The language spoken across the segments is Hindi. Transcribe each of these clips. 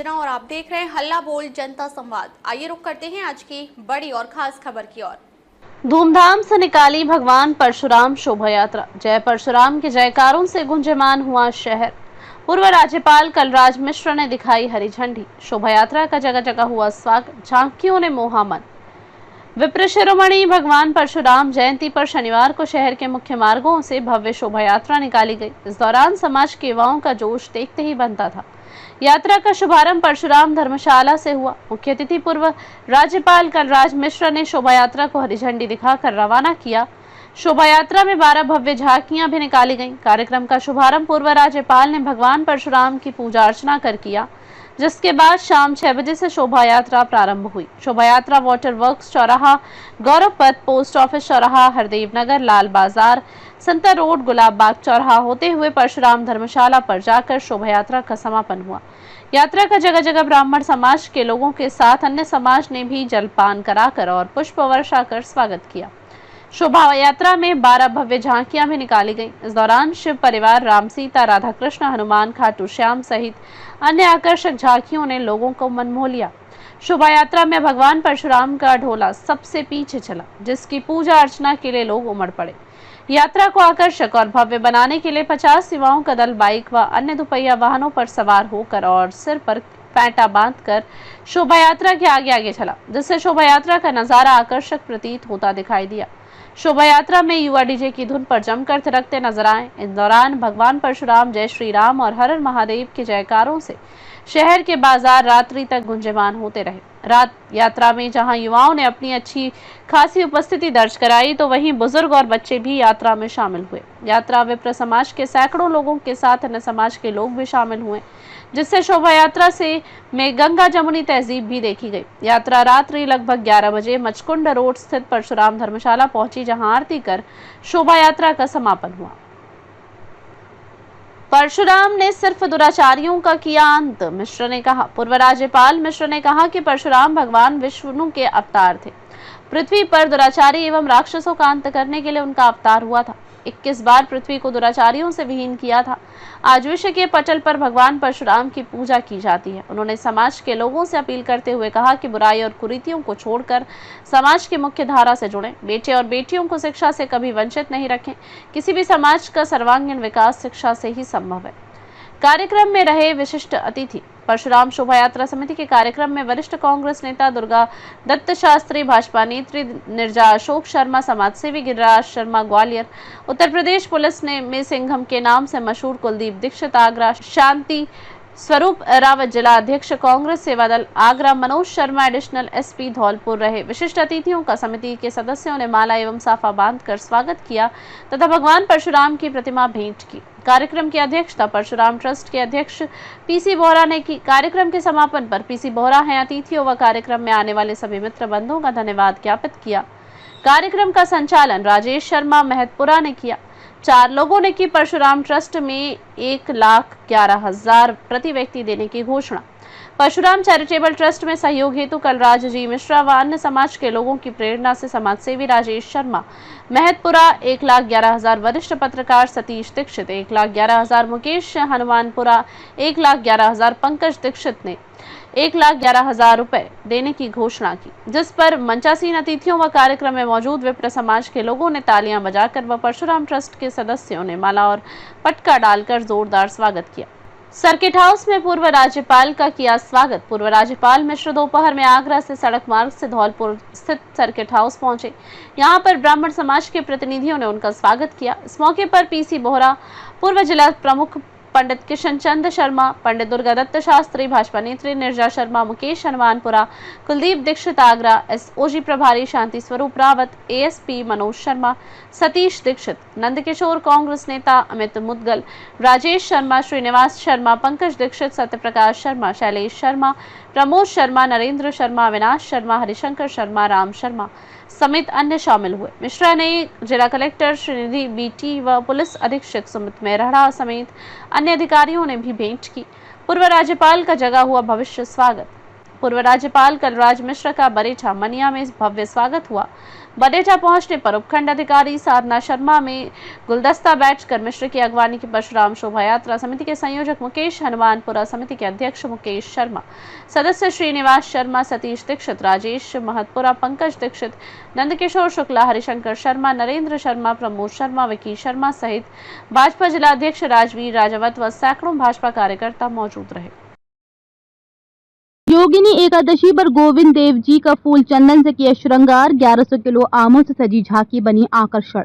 अंजना और आप देख रहे हैं हल्ला बोल जनता संवाद। आइए रुक करते हैं आज की बड़ी और खास खबर की ओर। धूमधाम से निकाली भगवान परशुराम शोभा यात्रा। जय परशुराम के जयकारों से गुंजयमान हुआ शहर। पूर्व राज्यपाल कलराज मिश्र ने दिखाई हरी झंडी। शोभा यात्रा का जगह जगह हुआ स्वागत। झांकियों ने मोहा मन। विप्र शिरोमणि भगवान परशुराम जयंती पर शनिवार को शहर के मुख्य मार्गों से भव्य शोभा यात्रा निकाली गई। इस दौरान समाज के युवाओं का जोश देखते ही बनता था। यात्रा का शुभारंभ परशुराम धर्मशाला से हुआ। मुख्य अतिथि पूर्व राज्यपाल कलराज मिश्र ने शोभा यात्रा को हरी झंडी दिखाकर रवाना किया। शोभा यात्रा में 12 भव्य झांकियां भी निकाली गईं। कार्यक्रम का शुभारंभ पूर्व राज्यपाल ने भगवान परशुराम की पूजा अर्चना कर किया, जिसके बाद शाम 6 बजे से शोभा यात्रा प्रारंभ हुई। शोभा यात्रा वाटर वर्क्स चौराहा, गौरव पथ, पोस्ट ऑफिस चौराहा, हरदेव नगर, लाल बाजार, संतर रोड, गुलाब बाग चौराहा होते हुए परशुराम धर्मशाला पर जाकर शोभा यात्रा का समापन हुआ। यात्रा का जगह जगह ब्राह्मण समाज के लोगों के साथ अन्य समाज ने भी जलपान कराकर और पुष्प वर्षा कर स्वागत किया। शोभा यात्रा में 12 भव्य झांकियां भी निकाली गईं। इस दौरान शिव परिवार, राम सीता, राधा कृष्ण, हनुमान, खाटू श्याम सहित अन्य आकर्षक झांकियों ने लोगों को मन मोह लिया। शोभा यात्रा में भगवान परशुराम का ढोला सबसे पीछे चला, जिसकी पूजा अर्चना के लिए लोग उमड़ पड़े। यात्रा को आकर्षक और भव्य बनाने के लिए 50 युवाओं का दल बाइक व अन्य दुपहिया वाहनों पर सवार होकर और सिर पर पैंटा बांधकर शोभा यात्रा के आगे आगे चला, जिससे शोभा यात्रा का नजारा आकर्षक प्रतीत होता दिखाई दिया। शोभा यात्रा में युवा डीजे की धुन पर जमकर थिरकते नजर आए। इस दौरान भगवान परशुराम, जय श्री राम और हर हर महादेव के जयकारों से शहर के बाजार रात्रि तक गुंजयमान होते रहे। रात यात्रा में जहां युवाओं ने अपनी अच्छी खासी उपस्थिति दर्ज कराई, तो वहीं बुजुर्ग और बच्चे भी यात्रा में शामिल हुए। यात्रा विप्र समाज के सैकड़ों लोगों के साथ अन्य समाज के लोग भी शामिल हुए, जिससे शोभा यात्रा से में गंगा जमुनी तहजीब भी देखी गई। यात्रा रात्रि लगभग 11 बजे मचकुंड रोड स्थित परशुराम धर्मशाला पहुंची, जहां आरती कर शोभा यात्रा का समापन हुआ। परशुराम ने सिर्फ दुराचारियों का किया अंत, मिश्र ने कहा। पूर्व राज्यपाल मिश्र ने कहा कि परशुराम भगवान विष्णु के अवतार थे। पृथ्वी पर दुराचारी एवं राक्षसों का अंत करने के लिए उनका अवतार हुआ था। 21 बार पृथ्वी को दुराचारियों से विहीन किया था। आज विश्व के पटल पर भगवान परशुराम की पूजा की जाती है। उन्होंने समाज के लोगों से अपील करते हुए कहा कि बुराई और कुरीतियों को छोड़कर समाज की मुख्य धारा से जुड़ें। बेटे और बेटियों को शिक्षा से कभी वंचित नहीं रखें। किसी भी समाज का सर्वांगीण विकास शिक्षा से ही संभव है। कार्यक्रम में रहे विशिष्ट अतिथि। परशुराम शोभा यात्रा समिति के कार्यक्रम में वरिष्ठ कांग्रेस नेता दुर्गा दत्त शास्त्री, भाजपा नेत्री निर्जा अशोक शर्मा, समाजसेवी गिरिराज शर्मा ग्वालियर, उत्तर प्रदेश पुलिस में सिंघम के नाम से मशहूर कुलदीप दीक्षित आगरा, शांति स्वरूप रावत जिला अध्यक्ष कांग्रेस सेवा दल आगरा, मनोज शर्मा एडिशनल एसपी धौलपुर रहे। विशिष्ट अतिथियों का समिति के सदस्यों ने माला एवं साफा बांधकर स्वागत किया तथा भगवान परशुराम की प्रतिमा भेंट की। कार्यक्रम की अध्यक्षता परशुराम ट्रस्ट के अध्यक्ष पीसी बोहरा ने की। कार्यक्रम के समापन पर पीसी बोहरा हैं अतिथियों व कार्यक्रम में आने वाले सभी मित्र बंधुओं का धन्यवाद ज्ञापित किया। कार्यक्रम का संचालन राजेश शर्मा महतपुरा ने किया। 4 लोगों ने की परशुराम ट्रस्ट में 1,11,000 प्रति व्यक्ति देने की घोषणा। परशुराम चैरिटेबल ट्रस्ट में सहयोग हेतु कलराज जी मिश्रा व अन्य समाज के लोगों की प्रेरणा से समाजसेवी राजेश शर्मा महतपुरा, 1,11,000 वरिष्ठ पत्रकार सतीश दीक्षित, 1,11,000 मुकेश हनुमानपुरा, 1,11,000 पंकज दीक्षित ने 1,11,000 रुपए देने की घोषणा की, जिस पर मंचासीन अतिथियों व कार्यक्रम में मौजूद विप्र समाज के लोगों ने तालियां बजाकर व परशुराम ट्रस्ट के सदस्यों ने माला और पटका डालकर जोरदार स्वागत किया। सर्किट हाउस में पूर्व राज्यपाल का किया स्वागत। पूर्व राज्यपाल मिश्र दोपहर में आगरा से सड़क मार्ग से धौलपुर स्थित सर्किट हाउस पहुंचे। यहां पर ब्राह्मण समाज के प्रतिनिधियों ने उनका स्वागत किया। इस मौके पर पीसी बोहरा, पूर्व जिला प्रमुख पंडित किशन चंद शर्मा, पंडित दुर्गा दत्त शास्त्री, भाजपा नेत्री निर्जा शर्मा, मुकेश हनुमानपुरा, कुलदीप दीक्षित आगरा, एसओजी प्रभारी शांति स्वरूप रावत, एएसपी मनोज शर्मा, सतीश दीक्षित, नंदकिशोर कांग्रेस नेता अमित मुदगल, राजेश शर्मा, श्रीनिवास शर्मा, पंकज दीक्षित, सत्यप्रकाश शर्मा, शैलेश शर्मा, प्रमोद शर्मा, नरेंद्र शर्मा, अविनाश शर्मा, हरिशंकर शर्मा, राम शर्मा समेत अन्य शामिल हुए। मिश्रा ने जिला कलेक्टर श्रीनिधि बीटी व पुलिस अधीक्षक सुमित मेहरा समेत अन्य अधिकारियों ने भी भेंट की। पूर्व राज्यपाल का जगह हुआ भविष्य स्वागत। पूर्व राज्यपाल कलराज मिश्र का बरेठा मनिया में भव्य स्वागत हुआ। बरेठा पहुंचने पर उपखंड अधिकारी साधना शर्मा में गुलदस्ता बैठकर मिश्र की अगवानी की परशुराम शोभा यात्रा समिति के संयोजक मुकेश, हनुमानपुरा समिति के अध्यक्ष मुकेश शर्मा, सदस्य श्रीनिवास शर्मा, सतीश दीक्षित, राजेश महतपुरा, पंकज दीक्षित, नंदकिशोर शुक्ला, हरिशंकर शर्मा, नरेंद्र शर्मा, प्रमोद शर्मा, विकी शर्मा सहित भाजपा जिला अध्यक्ष राजवीर राजावत व सैकड़ों भाजपा कार्यकर्ता मौजूद रहे। योगिनी एकादशी पर गोविंद देव जी का फूल चंदन से किया श्रृंगार, 1100 किलो आमों से सजी झांकी बनी आकर्षण।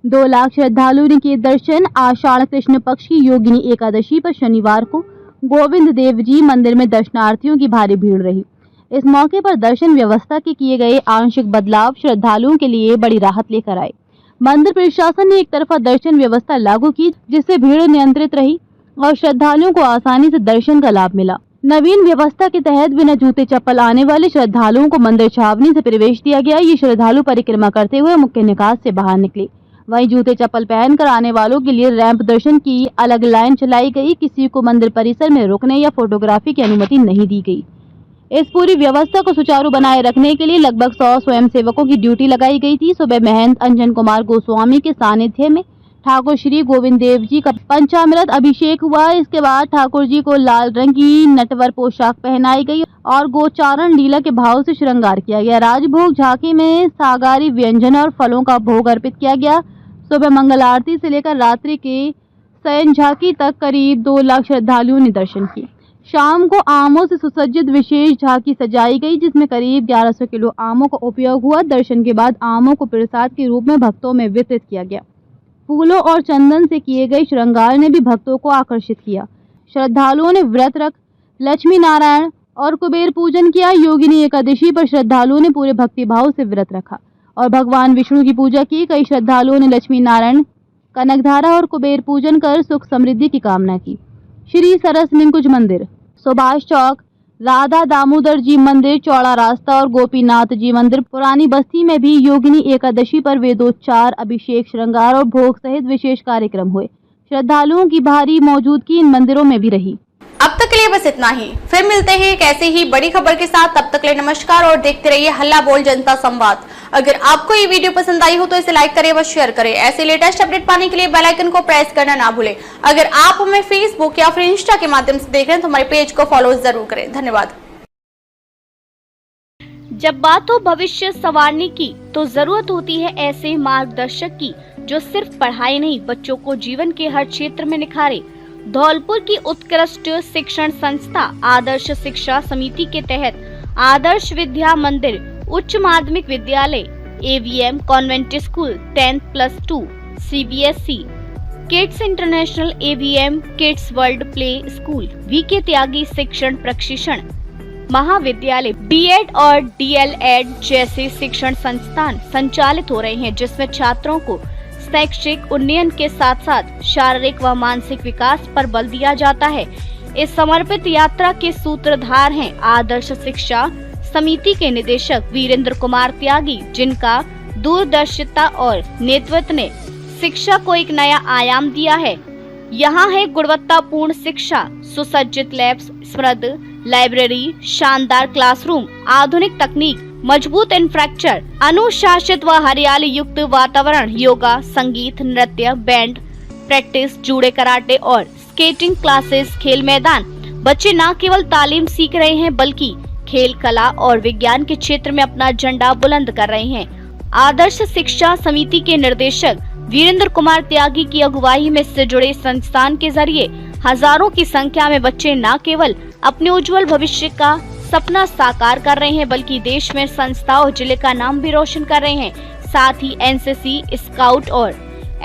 2 लाख श्रद्धालुओं ने किए दर्शन। आषाढ़ कृष्ण पक्ष की योगिनी एकादशी पर शनिवार को गोविंद देव जी मंदिर में दर्शनार्थियों की भारी भीड़ रही। इस मौके पर दर्शन व्यवस्था के किए गए आंशिक बदलाव श्रद्धालुओं के लिए बड़ी राहत लेकर आए। मंदिर प्रशासन ने एक तरफा दर्शन व्यवस्था लागू की, जिससे भीड़ नियंत्रित रही और श्रद्धालुओं को आसानी से दर्शन का लाभ मिला। नवीन व्यवस्था के तहत बिना जूते चप्पल आने वाले श्रद्धालुओं को मंदिर छावनी से प्रवेश दिया गया। ये श्रद्धालु परिक्रमा करते हुए मुख्य निकास से बाहर निकले। वहीं जूते चप्पल पहनकर आने वालों के लिए रैंप दर्शन की अलग लाइन चलाई गई। किसी को मंदिर परिसर में रुकने या फोटोग्राफी की अनुमति नहीं दी गई। इस पूरी व्यवस्था को सुचारू बनाए रखने के लिए लगभग 100 स्वयंसेवकों की ड्यूटी लगाई गई थी। सुबह महंत अंजन कुमार गोस्वामी के सानिध्य में ठाकुर श्री गोविंद देव जी का पंचामृत अभिषेक हुआ। इसके बाद ठाकुर जी को लाल रंग की नटवर पोशाक पहनाई गई और गोचारण लीला के भाव से श्रृंगार किया गया। राजभोग झांकी में सागारी व्यंजन और फलों का भोग अर्पित किया गया। सुबह मंगल आरती से लेकर रात्रि के शयन झांकी तक करीब 2 लाख श्रद्धालुओं ने दर्शन किए। शाम को आमों से सुसज्जित विशेष झांकी सजाई गई, जिसमें करीब 1100 किलो आमों का उपयोग हुआ। दर्शन के बाद आमों को प्रसाद के रूप में भक्तों में वितरित किया गया। फूलों और चंदन से किए गए श्रृंगार ने भी भक्तों को आकर्षित किया। श्रद्धालुओं ने व्रत रख लक्ष्मी नारायण और कुबेर पूजन किया। योगिनी एकादशी पर श्रद्धालुओं ने पूरे भक्ति भाव से व्रत रखा और भगवान विष्णु की पूजा की। कई श्रद्धालुओं ने लक्ष्मी नारायण, कनकधारा और कुबेर पूजन कर सुख समृद्धि की कामना की। श्री सरस निकुंज मंदिर, सुभाष चौक, राधा दामोदर जी मंदिर, चौड़ा रास्ता और गोपीनाथ जी मंदिर पुरानी बस्ती में भी योगिनी एकादशी पर वेदोच्चार, अभिषेक, श्रृंगार और भोग सहित विशेष कार्यक्रम हुए। श्रद्धालुओं की भारी मौजूदगी इन मंदिरों में भी रही। अब तक के लिए बस इतना ही। फिर मिलते हैं एक ऐसे ही बड़ी खबर के साथ। तब तक के लिए नमस्कार और देखते रहिए हल्ला बोल जनता संवाद। अगर आपको ये वीडियो पसंद आई हो तो इसे लाइक करें व शेयर करें। ऐसे लेटेस्ट अपडेट पाने के लिए बेल आइकन को प्रेस करना ना भूलें। अगर आप हमें फेसबुक या फिर इंस्टा के माध्यम से देख रहे हैं तो हमारे पेज को फॉलो जरूर करें। धन्यवाद। जब बात हो भविष्य संवारने की तो जरूरत होती है ऐसे मार्गदर्शक की जो सिर्फ पढ़ाई नहीं, बच्चों को जीवन के हर क्षेत्र में निखारे। धौलपुर की उत्कृष्ट शिक्षण संस्था आदर्श शिक्षा समिति के तहत आदर्श विद्या मंदिर उच्च माध्यमिक विद्यालय, AVM convent school 10+2, CBSE kids international, AVM kids world play school, VK त्यागी शिक्षण प्रशिक्षण महाविद्यालय, B.Ed और DL.Ed जैसे शिक्षण संस्थान संचालित हो रहे हैं, जिसमें छात्रों को शैक्षिक उन्नयन के साथ साथ शारीरिक व मानसिक विकास पर बल दिया जाता है। इस समर्पित यात्रा के सूत्रधार हैं आदर्श शिक्षा समिति के निदेशक वीरेंद्र कुमार त्यागी, जिनका दूरदर्शिता और नेतृत्व ने शिक्षा को एक नया आयाम दिया है। यहाँ है गुणवत्तापूर्ण शिक्षा, सुसज्जित लैब्स, समृद्ध लाइब्रेरी, शानदार क्लासरूम, आधुनिक तकनीक, मजबूत इंफ्रास्ट्रक्चर, अनुशासित व हरियाली युक्त वातावरण, योगा, संगीत, नृत्य, बैंड प्रैक्टिस, जूडो, कराटे और स्केटिंग क्लासेस, खेल मैदान। बच्चे न केवल तालीम सीख रहे हैं बल्कि खेल, कला और विज्ञान के क्षेत्र में अपना झंडा बुलंद कर रहे हैं। आदर्श शिक्षा समिति के निर्देशक वीरेंद्र कुमार त्यागी की अगुवाई में इससे जुड़े संस्थान के जरिए हजारों की संख्या में बच्चे न केवल अपने उज्जवल भविष्य का सपना साकार कर रहे हैं बल्कि देश में संस्था और जिले का नाम भी रोशन कर रहे हैं। साथ ही NCC, स्काउट और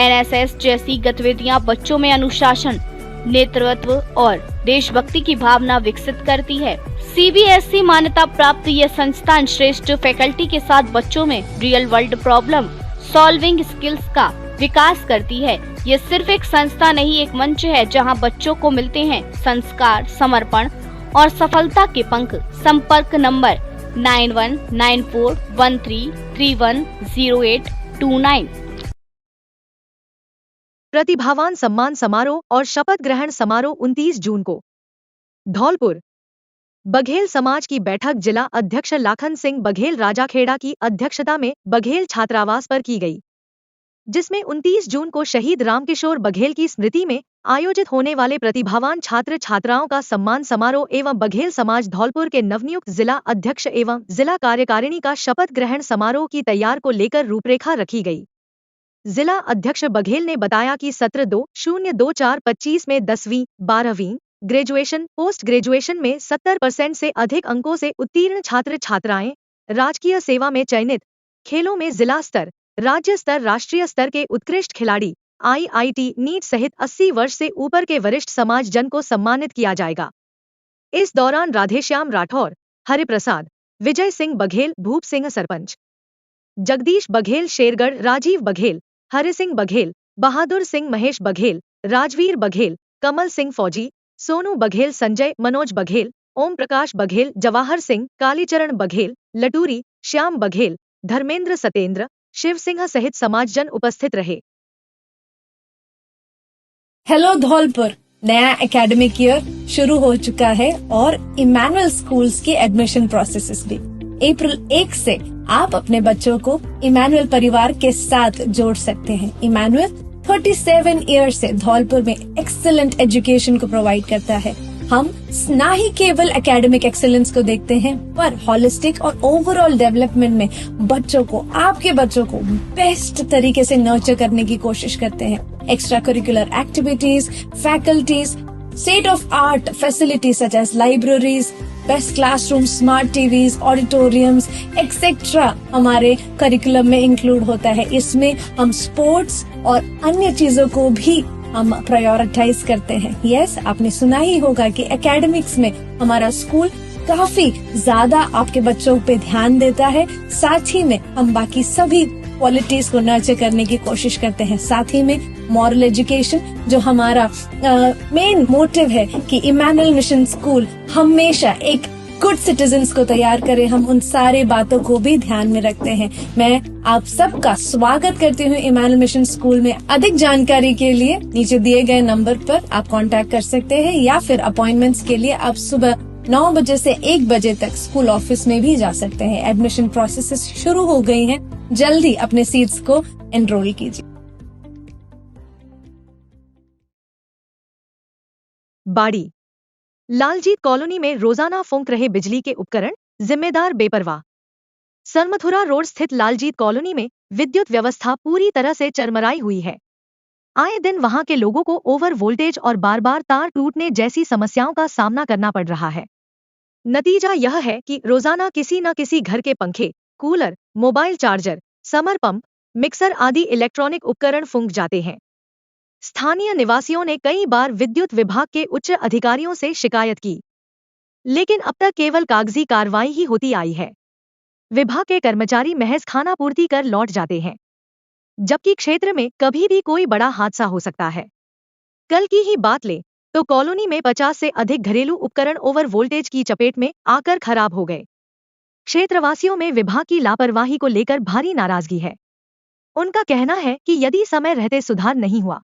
NSS जैसी गतिविधियां बच्चों में अनुशासन, नेतृत्व और देशभक्ति की भावना विकसित करती है। CBSE मान्यता प्राप्त यह संस्थान श्रेष्ठ फैकल्टी के साथ बच्चों में real world problem solving skills का विकास करती है। ये सिर्फ एक संस्था नहीं, एक मंच है जहां बच्चों को मिलते हैं संस्कार, समर्पण और सफलता के पंख। संपर्क नंबर 919413310829। प्रतिभावान सम्मान समारोह और शपथ ग्रहण समारोह 29 जून को धौलपुर। बघेल समाज की बैठक जिला अध्यक्ष लाखन सिंह बघेल राजाखेड़ा की अध्यक्षता में बघेल छात्रावास पर की गई, जिसमें 29 जून को शहीद रामकिशोर बघेल की स्मृति में आयोजित होने वाले प्रतिभावान छात्र छात्राओं का सम्मान समारोह एवं बघेल समाज धौलपुर के नवनियुक्त जिला अध्यक्ष एवं जिला कार्यकारिणी का शपथ ग्रहण समारोह की तैयार को लेकर रूपरेखा रखी गई। जिला अध्यक्ष बघेल ने बताया कि सत्र 2024-25 में 10वीं 12वीं ग्रेजुएशन पोस्ट ग्रेजुएशन में 70% से अधिक अंकों से उत्तीर्ण छात्र छात्राएं राजकीय सेवा में चयनित, खेलों में जिला स्तर, राज्य स्तर, राष्ट्रीय स्तर के उत्कृष्ट खिलाड़ी, IIT नीट सहित 80 वर्ष से ऊपर के वरिष्ठ समाज जन को सम्मानित किया जाएगा। इस दौरान राधेश्याम राठौर, हरिप्रसाद, विजय सिंह बघेल, भूप सिंह सरपंच, जगदीश बघेल शेरगढ़, राजीव बघेल, हरि सिंह बघेल, बहादुर सिंह, महेश बघेल, राजवीर बघेल, कमल सिंह फौजी, सोनू बघेल, संजय, मनोज बघेल, ओम प्रकाश बघेल, जवाहर सिंह, कालीचरण बघेल, लटूरी, श्याम बघेल, धर्मेंद्र, सतेंद्र, शिव सिंह सहित समाजजन उपस्थित रहे। हेलो धौलपुर, नया एकेडमिक ईयर शुरू हो चुका है और इमैनुअल स्कूल्स की एडमिशन प्रोसेसेस भी। अप्रैल 1 से आप अपने बच्चों को इमैनुअल परिवार के साथ जोड़ सकते हैं। इमैनुअल 37 ईयर्स से धौलपुर में एक्सीलेंट एजुकेशन को प्रोवाइड करता है। हम न ही केवल एकेडमिक एक्सीलेंस को देखते हैं, पर हॉलिस्टिक और ओवरऑल डेवलपमेंट में बच्चों को, आपके बच्चों को बेस्ट तरीके से नर्चर करने की कोशिश करते हैं। Extra curricular activities, faculties, state of art facilities such as libraries, best classroom, smart TVs, auditoriums etcetera हमारे करिकुलम में इंक्लूड होता है। इसमें हम स्पोर्ट्स और अन्य चीजों को भी हम प्रायोरिटाइज करते हैं। यस, आपने सुना ही होगा कि एकेडमिक्स में हमारा स्कूल काफी ज्यादा आपके बच्चों पे ध्यान देता है। साथ ही में हम बाकी सभी क्वालिटीज को नर्चर करने की कोशिश करते हैं। साथ ही में मॉरल एजुकेशन, जो हमारा मेन मोटिव है कि इमैनुअल मिशन स्कूल हमेशा एक गुड सिटीजन्स को तैयार करे, हम उन सारे बातों को भी ध्यान में रखते हैं। मैं आप सबका स्वागत करती हूँ इमैनुअल मिशन स्कूल में। अधिक जानकारी के लिए नीचे दिए गए नंबर पर आप कांटेक्ट कर सकते हैं, या फिर अपॉइंटमेंट्स के लिए आप सुबह 9 बजे से 1 बजे तक स्कूल ऑफिस में भी जा सकते हैं। एडमिशन प्रोसेस शुरू हो गई हैं, जल्दी अपने सीट्स को एनरोल कीजिए। बाड़ी लालजीत कॉलोनी में रोजाना फूंक रहे बिजली के उपकरण, जिम्मेदार बेपरवाह। सरमथुरा रोड स्थित लालजीत कॉलोनी में विद्युत व्यवस्था पूरी तरह से चरमराई हुई है। आए दिन वहां के लोगों को ओवर वोल्टेज और बार बार तार टूटने जैसी समस्याओं का सामना करना पड़ रहा है। नतीजा यह है कि रोजाना किसी न किसी घर के पंखे, cooler, mobile charger, summer pump, mixer आदि इलेक्ट्रॉनिक उपकरण फूंक जाते हैं। स्थानीय निवासियों ने कई बार विद्युत विभाग के उच्च अधिकारियों से शिकायत की, लेकिन अब तक केवल कागजी कार्रवाई ही होती आई है। विभाग के कर्मचारी महज खानापूर्ति कर लौट जाते हैं, जबकि क्षेत्र में कभी भी कोई बड़ा हादसा हो सकता है। कल की ही बात ले तो कॉलोनी में 50 से अधिक घरेलू उपकरण ओवर वोल्टेज की चपेट में आकर खराब हो गए। क्षेत्रवासियों में विभाग की लापरवाही को लेकर भारी नाराजगी है। उनका कहना है कि यदि समय रहते सुधार नहीं हुआ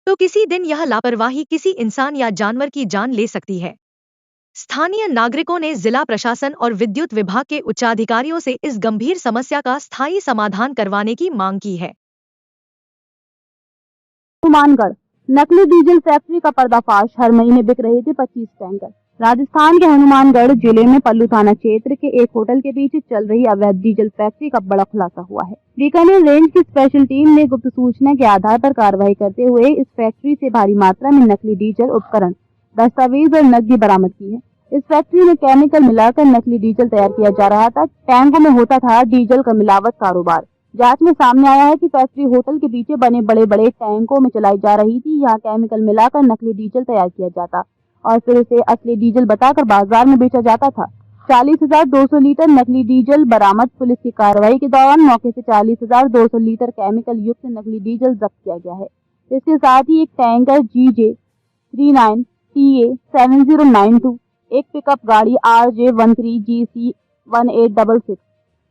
तो किसी दिन यह लापरवाही किसी इंसान या जानवर की जान ले सकती है। स्थानीय नागरिकों ने जिला प्रशासन और विद्युत विभाग के उच्चाधिकारियों से इस गंभीर समस्या का स्थायी समाधान करवाने की मांग की है। हनुमानगढ़ नकली डीजल फैक्ट्री का पर्दाफाश, हर महीने बिक रहे थे 25 टैंकर। राजस्थान के हनुमानगढ़ जिले में पल्लू थाना क्षेत्र के एक होटल के पीछे चल रही अवैध डीजल फैक्ट्री का बड़ा खुलासा हुआ है। बीकानेर रेंज की स्पेशल टीम ने गुप्त सूचना के आधार पर कार्रवाई करते हुए इस फैक्ट्री से भारी मात्रा में नकली डीजल उपकरण, दस्तावेज और नकदी बरामद की है। इस फैक्ट्री में केमिकल मिलाकर नकली डीजल तैयार किया जा रहा था। टैंकों में होता था डीजल का मिलावट कारोबार। जांच में सामने आया है कि फैक्ट्री होटल के पीछे बने बड़े बड़े टैंकों में चलाई जा रही थी। यहाँ केमिकल मिलाकर नकली डीजल तैयार किया जाता और फिर उसे असली डीजल बताकर बाजार में बेचा जाता था। 40,200 लीटर नकली डीजल बरामद। पुलिस की कार्रवाई के दौरान मौके से 40,200 लीटर केमिकल युक्त नकली डीजल जब्त किया गया है। इसके साथ ही एक टैंकर GJ 39 TA 7092, एक पिकअप गाड़ी RJ 13 GC 1866,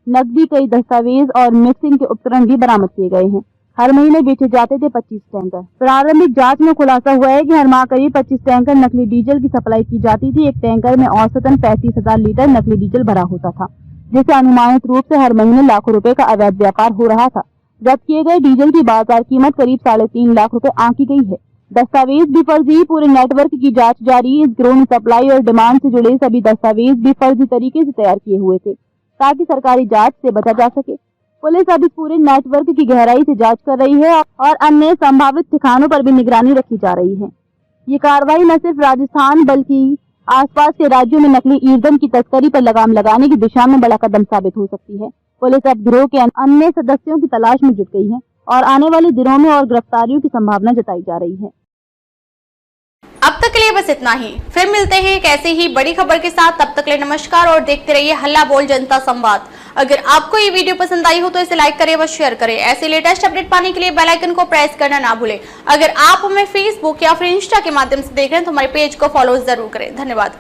नकदी, कई दस्तावेज और मिक्सिंग के उपकरण भी बरामद किए गए हैं। हर महीने बेचे जाते थे 25 टैंकर। प्रारंभिक जांच में खुलासा हुआ है कि हर माह करीब 25 टैंकर नकली डीजल की सप्लाई की जाती थी। एक टैंकर में औसतन 35,000 लीटर नकली डीजल भरा होता था, जिससे अनुमानित रूप से हर महीने लाखों रुपए का अवैध व्यापार हो रहा था। जब्त किए गए डीजल की बाजार कीमत करीब 3.5 लाख रुपए आंकी गई है। दस्तावेज भी फर्जी, पूरे नेटवर्क की जांच जारी। इस गिरोह ने सप्लाई और डिमांड से जुड़े सभी दस्तावेज भी फर्जी तरीके से तैयार किए हुए थे, ताकि सरकारी जांच से बचा जा सके। पुलिस अब इस पूरे नेटवर्क की गहराई से जांच कर रही है और अन्य संभावित ठिकानों पर भी निगरानी रखी जा रही है। ये कार्रवाई न सिर्फ राजस्थान बल्कि आसपास के राज्यों में नकली ईंधन की तस्करी पर लगाम लगाने की दिशा में बड़ा कदम साबित हो सकती है। पुलिस अब गिरोह के अन्य सदस्यों की तलाश में जुट गई है और आने वाले दिनों में और गिरफ्तारियों की संभावना जताई जा रही है। अब तक के लिए बस इतना ही। फिर मिलते हैं एक ऐसी ही बड़ी खबर के साथ। तब तक के लिए नमस्कार और देखते रहिए हल्ला बोल जनता संवाद। अगर आपको ये वीडियो पसंद आई हो तो इसे लाइक करें व शेयर करें। ऐसे लेटेस्ट अपडेट पाने के लिए बेल आइकन को प्रेस करना ना भूलें। अगर आप हमें फेसबुक या फिर इंस्टा के माध्यम से देख रहे हैं तो हमारे पेज को फॉलो जरूर करें। धन्यवाद।